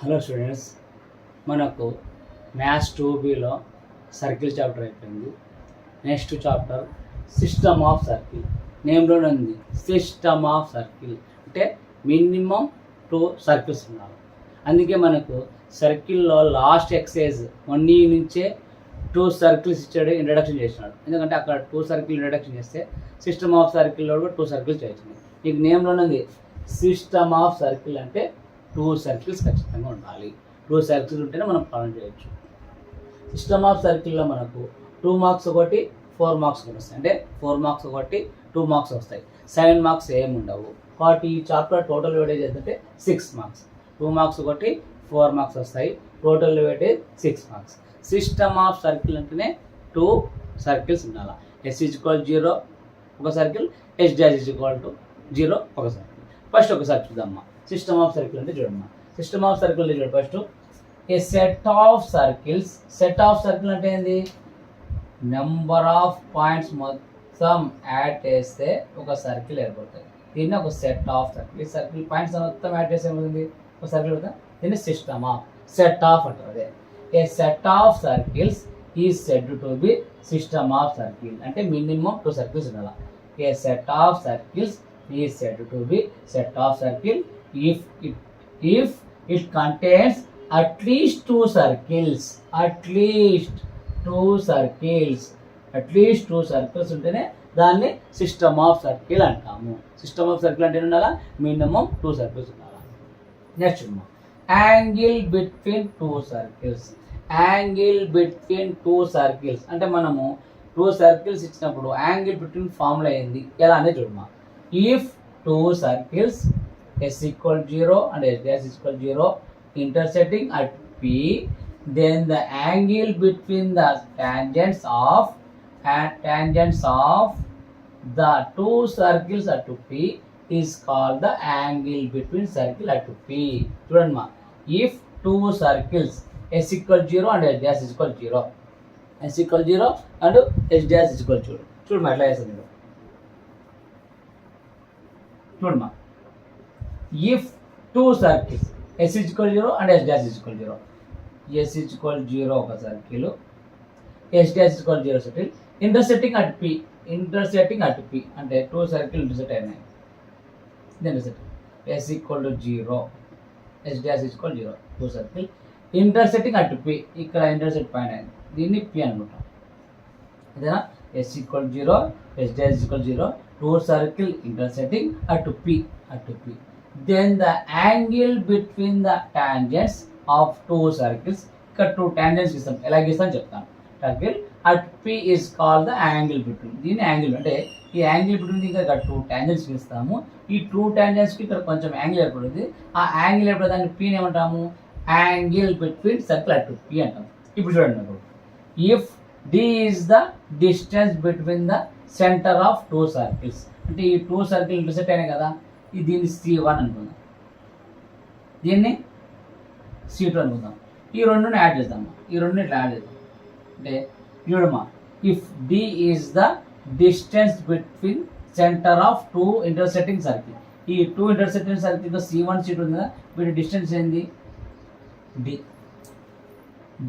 Hello students, మనకు maths 2Bలో circle chapter అయిపోయింది. Next chapter system of circle. నేమ్లోనే ఉంది సిస్టమ్ ఆఫ్ సర్కిల్, అంటే మినిమం 2 సర్కిల్స్ ఉండాలి. అందుకే మనకు సర్కిల్లో లాస్ట్ ఎక్సైజ్ 1E నుంచే 2 సర్కిల్స్ ఇచ్చాడు, ఇంట్రడక్షన్ చేసినాడు. ఎందుకంటే అక్కడ 2 సర్కిల్ ఇంట్రడక్షన్ చేస్తే సిస్టమ్ ఆఫ్ సర్కిల్లో కూడా 2 సర్కిల్స్ చేసింది. నీకు నేమ్లోనే ఉంది సిస్టమ్ ఆఫ్ సర్కిల్, అంటే 2 సర్కిల్స్ ఖచ్చితంగా ఉండాలి. 2 సర్కిల్స్ ఉంటేనే మనం ప్రాబ్లం చేయొచ్చు. సిస్టమ్ ఆఫ్ సర్కిల్లో మనకు 2 మార్క్స్ ఒకటి, 4 మార్క్స్ ఒకటి వస్తాయి. అంటే 4 మార్క్స్ ఒకటి, 2 మార్క్స్ వస్తాయి. 7 మార్క్స్ ఏమి ఉండవు. కాబట్టి ఈ చాప్టర్ టోటల్ వెయిటేజ్ ఏంటంటే 6 మార్క్స్. 2 మార్క్స్ ఒకటి, 4 మార్క్స్ వస్తాయి. Total weightage 6 marks. System of circle అంటేనే 2 సర్కిల్స్ ఉండాలి. S=0 ఒక సర్కిల్, S'=0 ఒక సర్కిల్. ఫస్ట్ ఒకసారి చూద్దామా సిస్టమ్ ఆఫ్ సర్కిల్ అంటే. చూడమ్మా, సిస్టమ్ ఆఫ్ సర్కిల్ చూడండి. First A set of circles. Set of circle అంటే ఏంది? నెంబర్ ఆఫ్ పాయింట్స్ మొత్తం యాడ్ చేస్తే ఒక సర్కిల్ ఏర్పడుతుంది. దీన్ని ఒక సెట్ ఆఫ్ సర్కిల్. ఈ సర్కిల్ పాయింట్స్ మొత్తం యాడ్ చేస్తే ఏమవుతుంది? ఒక సర్కిల్ అవుతుంది. దీన్ని సిస్టమ్ ఆఫ్, సెట్ ఆఫ్ అంటారు. అదే a set of circles is said to be system of circle. అంటే మినిమం 2 సర్కిల్స్ ఉండాలి. A set of circles is said to be set of circle if it contains at least 2 circles. at least 2 circles ఉంటేనే దాన్ని system of circle అంటాము. System of circle అంటే ఉండాలా? Minimum 2 circles ఉండాలా. Next angle between 2 circles. Angle between 2 circles అంటే మనము 2 circles ఇచ్చినప్పుడు angle between formula అయింది ఎలా అనేది చూడమా. If 2 circles S=0 and S'=0 intersecting at P, then the angle between the tangents of the 2 circles at P is called the angle between circle at P. చూడండి మా, if 2 circles S=0 and S'=0, S=0 and S'=0, చూడమ్మా ఎట్లా చేస్తుంది చూడమ్మా. If 2 circles S=0 and S'=0, S=0 ఒక circle, S'=0 circle intersecting at P. Intersecting at P అంటే 2 circle intersect అయినాయి. S=0, S'=0 2 circle intersecting at P. ఇక్కడ intersect పైన దీన్ని P అనుకుంటాం. అదేనా? S=0, S'=0 2 circle intersecting at P. Then the angle between the tangents of 2 circles, ఇక్కడ 2 tangents ఇస్తాం. ఎలా గీస్తాను చెప్తాను. Circle at P is called the angle between. దీని యాంగిల్ అంటే ఈ యాంగిల్ బిట్వీన్ ఇక్కడ 2 tangents ఇస్తాము. ఈ 2 tangents కి ఇక్కడ కొంచెం యాంగిల్ ఏర్పడుతుంది. ఆ యాంగిల్ ఏర్పడే దాన్ని P ఏమంటాము? Angle between circle at P అంటాము. ఇప్పుడు చూడండి నాకు, if D is the distance between the center of 2 circles, అంటే ఈ 2 సర్కిల్ ఇంటర్సెక్ట్ అయినాయి కదా, దీన్ని C1 అనుకుందాం, దీన్ని C2 అనుకుందాం. ఈ రెండుని యాడ్ చేద్దాం. ఈ రెండు ఇట్లా యాడ్ చేద్దాం. అంటే చూడమ్మా, if D is the distance between center of 2 intersecting circle, ఈ 2 intersecting circle C1 C2 ఉంది కదా, వీటి డిస్టెన్స్ ఏంది?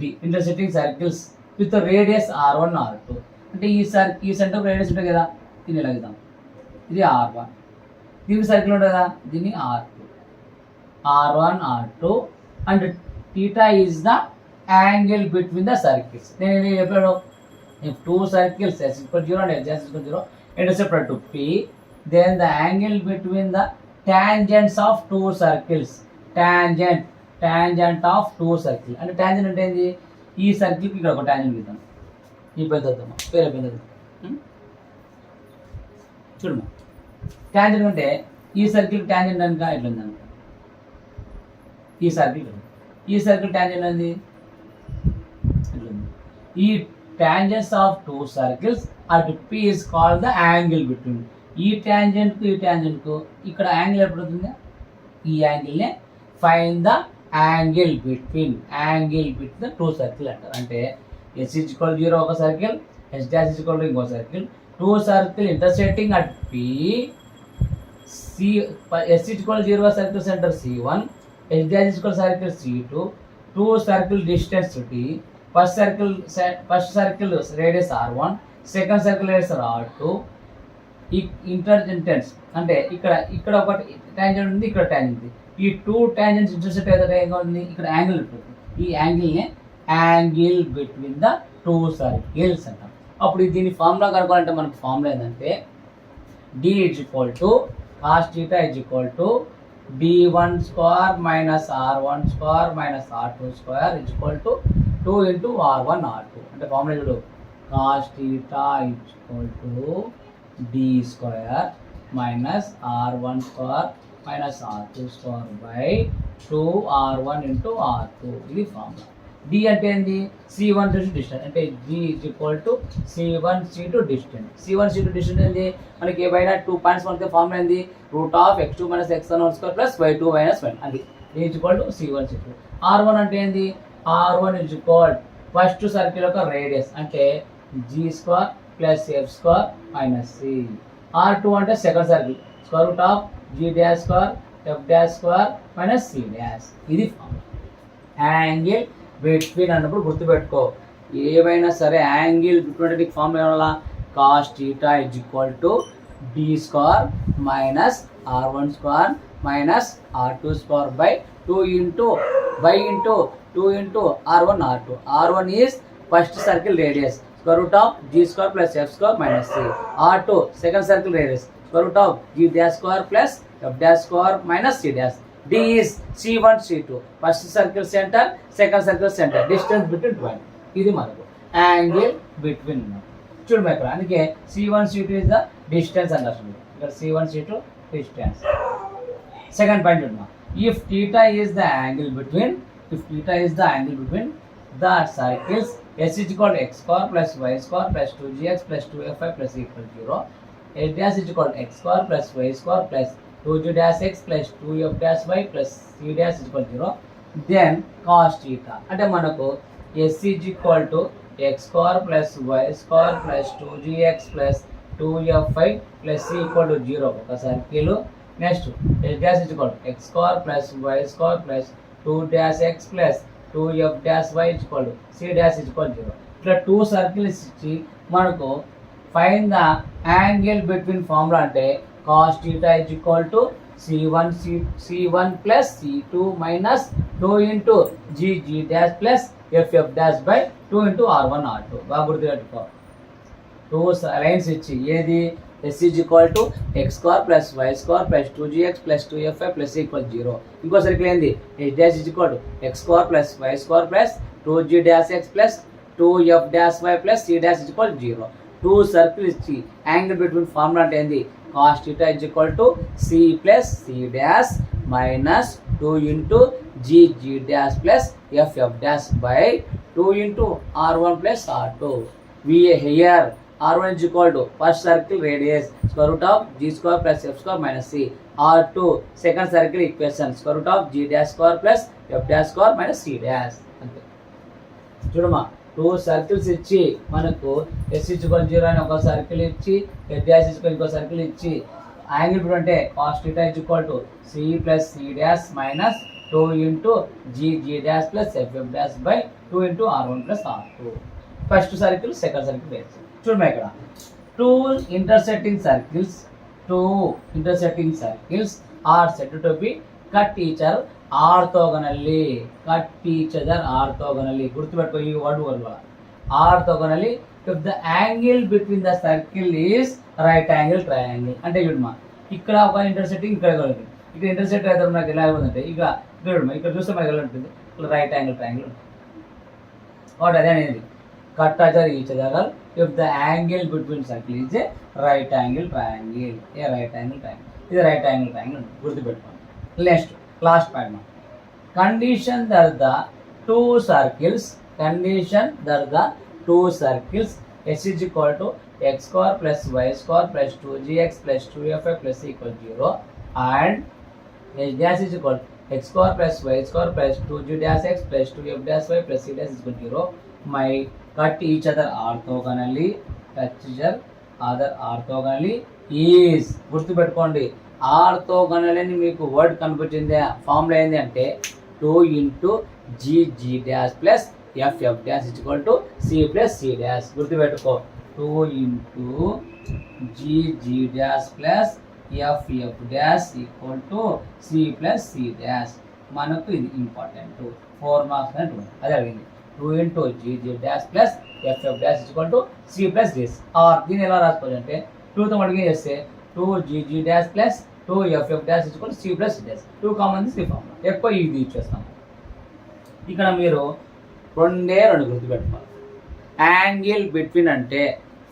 D intersecting circles with radius R1 R2. అంటే ఈ సెంటర్ రేడియస్ ఉంటుంది కదా, దీన్ని ఇలా గీద్దాం. ఇది R1, దీని సర్కిల్ ఉంటుంది కదా, దీన్ని R2. R1 R2 and θ is the angle between the circles. నేను చెప్పాడు, if 2 circles S=0 and S'=0 intercept at P, then the angle between the tangents of 2 circles. tangent of 2 circles అంటే tangent అంటే ఏంది? ఈ సర్కిల్కి ఇక్కడ ఒక ట్యాంజెంట్ గీద్దాం. ఈ పెద్దమ్మా, వేరే పెద్ద చూడమ్మా. ట్యాంజెంట్ అంటే ఈ సర్కిల్ ట్యాంజెంట్ అనుక ఎట్లా ఉందనుక, ఈ సర్కిల్ ట్యాంజెంట్ అనేది ఎట్లుంది. ఈ tangents of 2 circles at P is called the angle between. ఈ ట్యాంజెంట్కు ఈ ట్యాంజెంట్కు ఇక్కడ యాంగిల్ ఏర్పడుతుంది. ఈ యాంగిల్నే find the angle between the 2 circle అంటారు. అంటే S=0 ఒక సర్కిల్, S'=0 ఇంకో circle, 2 circle intersecting at P. S=0 circle centre C1, H dash is equal to circle C2, two circle distance D, first circle radius R1, second circle radius R2, ఇంటర్జెంటెన్స్ అంటే ఇక్కడ ఒకటి tangent ఉంది, ఇక్కడ tangent ఉంది. ఈ two tangents intersect అయితే ఉంది, ఇక్కడ యాంగిల్ ఉంటుంది. ఈ యాంగిల్ని angle between the two circles అంటాం. అప్పుడు దీని ఫార్ములా కనుక్కోవాలంటే మనకు ఫార్ములా ఏంటంటే D is equal to cos theta is equal to D1 square minus R1 square minus R2 square is equal to 2 into R1 R2. అంటే formula చూడు, cos theta is equal to D square minus R1 square minus R2 square by 2 R1 into R2. ఇది formula. D అంటే ఏంది, C1 to distance అంటే G is equal to C1 C2 distance. C1 C2 distance ఏంది, మనకి ఏవైనా 2 points మనకి formula ఏంది, root of x2 minus x1 whole square plus y2 minus 1. అది D is equal to C1 C2. R1 అంటే ఏంది, R1 is equal first circle యొక్క radius అంటే G square plus F square minus C. R2 అంటే second circle, square root of G dash square F dash square minus C dash. ఇది formula. Angle between అన్నప్పుడు గుర్తుపెట్టుకో, ఏవైనా సరే angle between formula ఏమన్నా, cos theta is equal to D square minus R1 square minus R2 square by 2 into two into R1 R2. R1 is first circle radius, square root of G square plus F square minus C. R2 second circle radius, square root of G dash square plus F dash square minus C dash. D is C1 C2 first circle centre, second circle centre, distance between twine. ఇది మనకు angle between. చూడమ్మా ఇక్కడ, అందుకే C1 C2 is the distance అన్నారు. ఇక్కడ C1 C2 distance. Second point చూడమ్మా, if theta is the angle between the circles S is equal to x square plus y square plus 2gx plus 2fy plus equal to 0, S dash is equal to x square plus y square plus 2g dash x plus 2f dash y plus c dash is equal to 0, then cos theta అంటే మనకు S is equal to x square plus y square plus 2gx plus 2fy plus c equal to 0 ఒక circle. Next S dash is equal to x square plus y square plus 2 dash x plus 2f dash y is equal to c dash is equal to 0. ఇట్లా two circles ఇచ్చి మనకు find the angle between formula అంటే cos theta is equal to C1 plus C2 minus 2 into G dash plus F dash by 2 into R1 R2. బాగా గుర్తుపెట్టుకో, two lines ఇచ్చి ఏది S is equal to x square plus y square plus 2gx plus 2fy plus equal 0. ఇంకో circle ఏంది, h dash is equal to x square plus y square plus 2g dash x plus 2f dash y plus c dash is equal 0. Two circle ఇచ్చి angle between formula అంటే ఏంది, cos theta is equal to c plus c dash minus 2 into g dash plus f dash by 2 into r1 plus r2. We here r1 is equal to first circle radius, square root of g square plus f square minus c. R2 second circle equation, square root of g dash square plus f dash square minus c dash. అంతే. చూడమ్మా, two circles ఇచ్చి మనకు S is equal to 0 అని ఒక circle ఇచ్చి F dash is equal to ఇంకో circle ఇచ్చి angle ఇప్పుడు అంటే cos theta is equal to c plus c dash minus 2 into g dash plus f dash by 2 into r1 plus r2. First circle second circle వేసి చూడమ్మా, ఇక్కడ two intersecting circles are set to be cut each other orthogonally. గుర్తుపెట్టుకో ఈ word వల్ల orthogonally if the angle between the circle is right angle triangle. అంటే చూడమ్మా, ఇక్కడ ఒక ఇంటర్సెక్టింగ్ ఇక్కడ ఉంటుంది, ఇక్కడ ఇంటర్సెక్ట్ అయితే మనకి ఎలా ఉందంటే ఇక్కడ చూస్తే మనకి ఎలా ఉంటుంది, ఇక్కడ రైట్ యాంగిల్ ట్రయాంగిల్ ఉంటుంది. వాట్ అదే అనేది cut each other if the angle between circle is a right angle triangle. ఇది రైట్ యాంగిల్ ట్రయాంగిల్ గుర్తుపెట్టుకోండి. Next last point, condition that the two circles S is equal to x square plus y square plus 2gx plus 2fy plus equal 0 and h dash is equal to x square plus y square plus 2g dash x plus 2f dash y plus c dash is equal 0 my cut each other orthogonally is గుర్తుపెట్టుకోండి, orthogonal అని మీకు word కనిపించింది, formula ఏంటి అంటే 2 into g g dash plus f f dash equal to c plus c dash. గుర్తుపెట్టుకో, 2 into g g dash plus f f dash equal to c plus c dash. మనకు ఇది important, 4 marks అని ఉంటుంది. అదే అడిగింది 2 into g g dash plus f f dash equal to c plus this. Or దీన్ని ఎలా రాసుకోవచ్చు అంటే 2తో మడిగి చేస్తే 2 g g dash plus 2 f f dash equal c plus dash. 2 common c formula, ఎక్కువ ఇది ఇచ్చేస్తాం. ఇక్కడ మీరు రెండు గుర్తుపెట్టుకోవాలి. యాంగిల్ బిట్వీన్ అంటే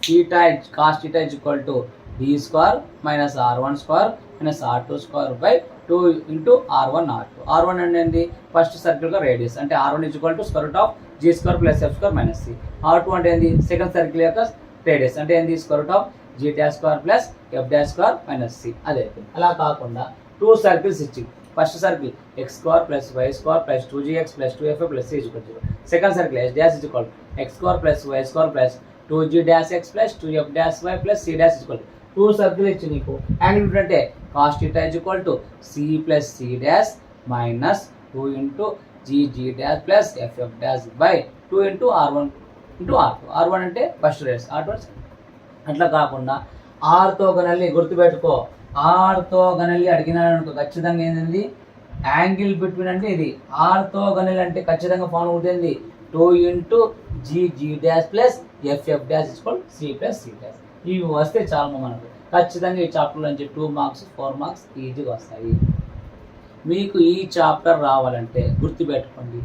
theta cos theta equal to d square minus r1 square minus r2 square by 2 into r1 r2. r1 అంటే first circle యొక్క రేడియస్ అంటే r1 equal to square root of g square plus f square minus c. r2 అంటే ఏంది second circle యొక్క radius అంటే ఏంది square root of g dash square plus f dash square minus c. అదే అలా కాకుండా 2 సర్కిల్స్ ఇచ్చి first circle x square plus y square plus 2gx plus 2f plus c equal to 0. Second circle s dash equal x square plus y square plus 2g dash x plus 2f dash y plus c dash equal to 2 circle ఇచ్చి నీకు angle అంటే cos theta equal to c plus c dash minus 2 into gg dash plus ff dash by 2 into r1 into r2. r1 అంటే first radius, r2 అట్లా కాకుండా orthogonal గుర్తుపెట్టుకో. Orthogonal అడిగినాడు అనుకో ఖచ్చితంగా ఏంటండి యాంగిల్ బిట్వీన్ అంటే ఇది. ఆర్తోగోనల్ అంటే ఖచ్చితంగా ఫార్ములా ఉంటుంది 2 into g g dash plus f f dash equal c plus c dash. ఇవి వస్తే చాలు మనకు ఖచ్చితంగా ఈ చాప్టర్ నుంచి 2 మార్క్స్ 4 మార్క్స్ ఈజీగా వస్తాయి. మీకు ఈ చాప్టర్ రావాలంటే గుర్తుపెట్టుకోండి,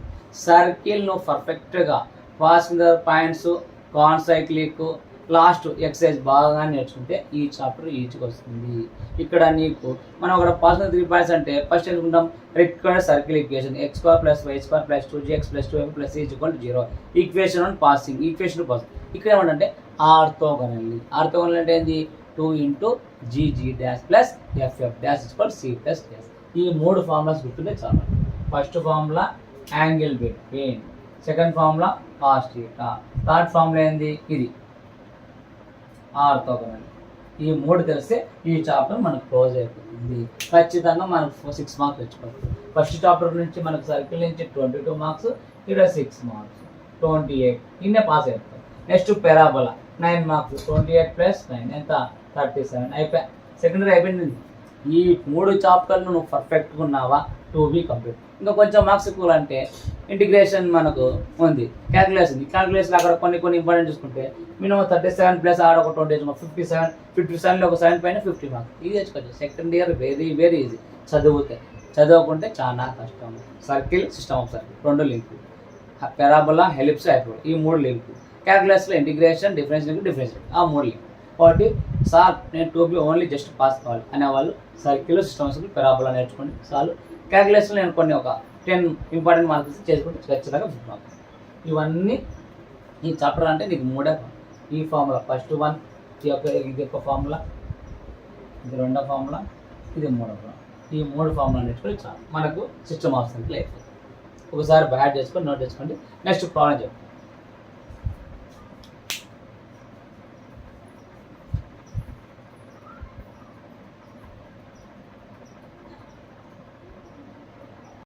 సర్కిల్ను పర్ఫెక్ట్గా passing points concyclic last exercise బాగా నేర్చుకుంటే ఈ చాప్టర్ ఈజీగా వస్తుంది. ఇక్కడ నీకు మనం ఒక పాసింగ్ 3 పాయింట్స్ అంటే ఫస్ట్ ఎందుకుంటాం required circle equation x square plus y square plus 2gx plus 2f plus c equal to 0. Equation on passing, equation passing. ఇక్కడ ఏమంటే ఆర్తోగోనల్. ఆర్తోగోనల్ అంటే ఏంది 2 into g g dash plus f f dash equal c plus dash. ఈ 3 formulas గుర్తుంటే చాలా. First formula angle between, second formula cos theta, third formula ఏంది ఇది orthogonal. ఈ 3 తెలిస్తే ఈ చాప్టర్ మనకు క్లోజ్ అయిపోతుంది. ఖచ్చితంగా మనకు 6 మార్క్స్ తెచ్చుకోవచ్చు. ఫస్ట్ చాప్టర్ నుంచి మనకు సర్కిల్ నుంచి 22 మార్క్స్, ఇక్కడ 6 మార్క్స్ 28 ఇన్నే పాస్ అయిపోతాయి. నెక్స్ట్ పెరాబోలా 9 మార్క్స్ 28 ప్లస్ 9 ఎంత 37 అయిపోయి సెకండరీ అయిపోయింది. ఈ 3 చాప్టర్లు నువ్వు పర్ఫెక్ట్గా ఉన్నావా 2B కంప్లీట్. ఇంకా కొంచెం మార్క్స్ ఎక్కువ అంటే ఇంటిగ్రేషన్ మనకు ఉంది, క్యాలిక్యులేషన్. క్యాలిక్యులేషన్ అక్కడ కొన్ని ఇంపార్టెంట్ చూసుకుంటే మినిమం 37 ప్లస్ ఆడ ఒక 20 57లో ఒక 7 పైన 50 మార్క్స్ ఇది తెచ్చుకోవచ్చు. Second year very easy. చదువుకుంటే చాలా కష్టం. Circle system of circle 2 link, parabola హెలిప్స్ hyperbola ఈ 3 లింక్. క్యాలిక్యులేషన్లో ఇంటిగ్రేషన్ డిఫరెన్స్ ఆ 3 లింక్. కాబట్టి సార్ నేను 2B ఓన్లీ జస్ట్ పాస్ కావాలి అనేవాళ్ళు circle system of circle parabola నేర్చుకోండి చాలు. క్యాలిక్యులేషన్లో నేను కొన్ని ఒక 10 ఇంపార్టెంట్ మార్క్స్ చేసుకుంటే ఖచ్చితంగా 50 మార్క్స్. ఇవన్నీ ఈ చాప్టర్ అంటే నీకు 3 ఈ ఫార్ములా ఫస్ట్ 1 ఇది ఒక ఫార్ములా, ఇది రెండో ఫార్ములా, ఇది మూడో ఫార్ములా. ఈ 3 ఫార్ములా నేర్చుకొని చాలు మనకు సిస్టమ్ ఆఫ్ సర్కిల్ అయిపోతుంది. ఒకసారి బ్యాడ్ చేసుకొని నోట్ చేసుకోండి. నెక్స్ట్ ప్రాబ్లం చెప్పండి.